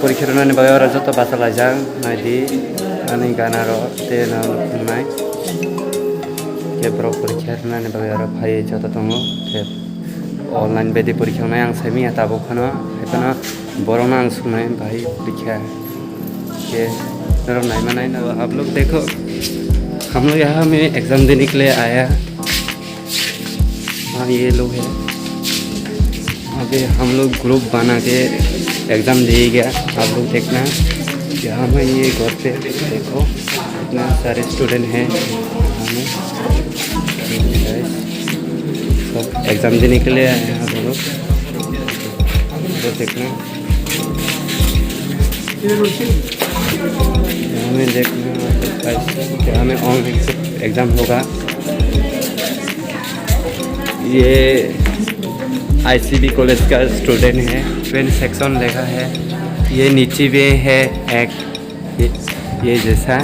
Purikirana ni bayo rajo to basal ajang nadi ani ganaro te na nai ke bro purikirana ni bayo ro phai jota tongo ke online bedi purikirana yang semi atabo khana hetana borona ang sunai bhai परीक्षा के नरो नाई मनाई ना आप लोग देखो हम लोग यहाँ में एग्जाम देने के लिए आया। हाँ ये लोग है अभी हम लोग ग्रुप बना के एग्ज़ाम दे गया। आप लोग देखना यहाँ में ये घर पे देखो इतना सारे स्टूडेंट हैं हमें सब एग्ज़ाम देने के लिए आए हैं। आप लोग तो देखना यहाँ में देखना यहाँ में ऑनलाइन एग्ज़ाम होगा। ये ICB कॉलेज का स्टूडेंट है। ट्वेन सेक्शन लिखा है। ये नीचे भी है एक ये जैसा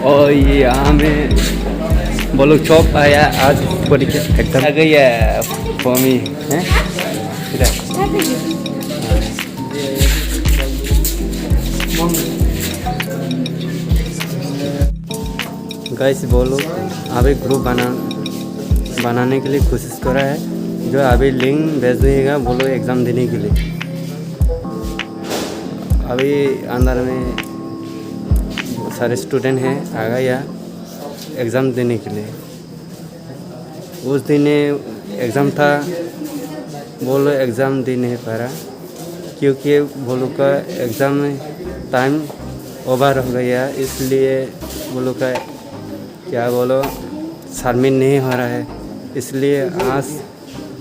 और ये यहाँ में बोलो चौक आया आज परीक्षा एग्जाम आ गई है फॉर्मी है गाइस बोलो अभी ग्रुप बनाने के लिए कोशिश कर रहा है। जो अभी लिंक भेज देगा बोलो एग्ज़ाम देने के लिए। अभी अंदर में सारे स्टूडेंट हैं आ गए या एग्ज़ाम देने के लिए। उस दिन एग्ज़ाम था बोलो एग्ज़ाम दे नहीं पा रहा क्योंकि बोलो का एग्ज़ाम टाइम ओवर हो गया इसलिए बोलो का क्या बोलो सबमिट नहीं हो रहा है। इसलिए आज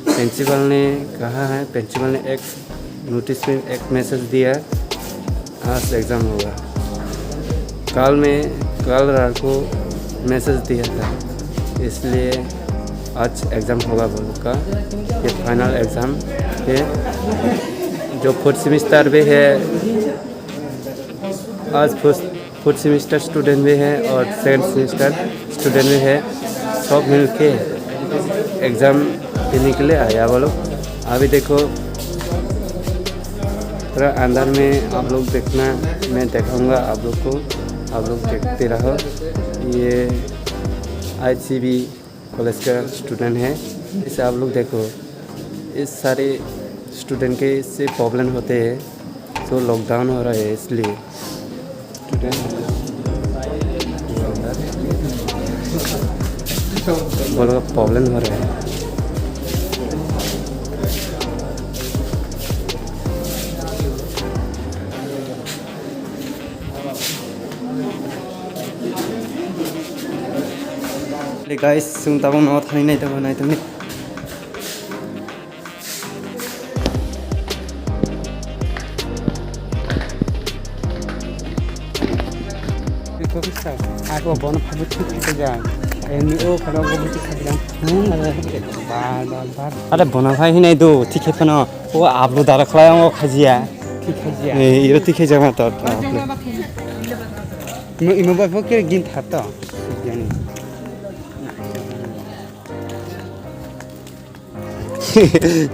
प्रिंसिपल ने कहा है प्रिंसिपल ने एक नोटिस में एक मैसेज दिया आज एग्ज़ाम होगा। कल रात को मैसेज दिया था इसलिए आज एग्ज़ाम होगा बोलो का ये फाइनल एग्ज़ाम है। जो फोर्थ सेमिस्टर भी है आज फोर्थ सेमिस्टर स्टूडेंट भी है और सेकेंड सेमिस्टर स्टूडेंट भी है। सब मिल के एग्ज़ाम देने के लिए आया बोलो। अभी देखो थोड़ा अंदर में आप लोग देखना मैं दिखाऊंगा आप लोग को। आप लोग देखते रहो। ये ICB कॉलेज का स्टूडेंट है। इसे आप लोग देखो इस सारे स्टूडेंट के इससे प्रॉब्लम होते हैं तो लॉकडाउन हो रहा है इसलिए स्टूडेंट बोलो प्रॉब्लम हो रहा है। गाइस जों दाबो न'आव थांनो नायदोंमोन aku bono pabut kita ini kalau aku kita ada bono भाई नहीं दो ठीक है पना वो आप लोग दारा खलाया वो खजिया ये ठीक है जमा तो इमो बाबू के गिन था तो यानी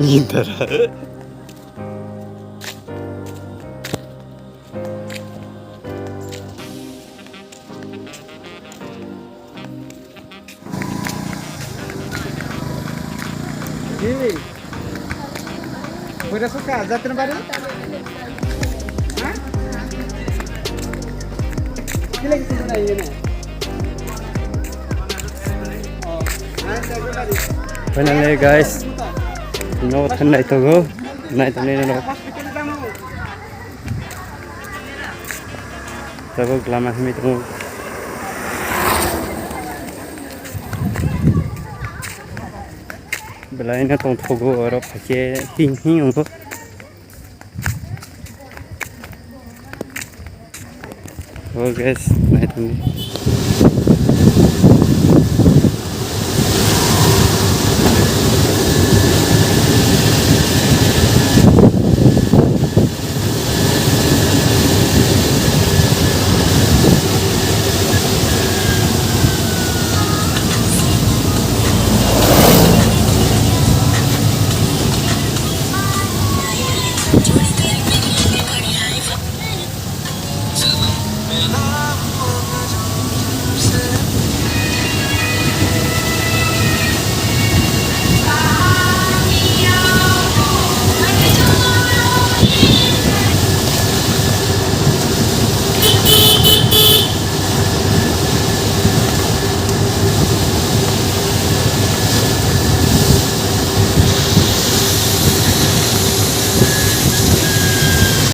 गिन था Ini, udah suka zatin baru? Hah? Gila gitu mana ini? Finally guys, no tonight to go. Night to no. Tago glamas mi tu. Belai na tong thogo oro phake hing hing ong. Oh guys, night to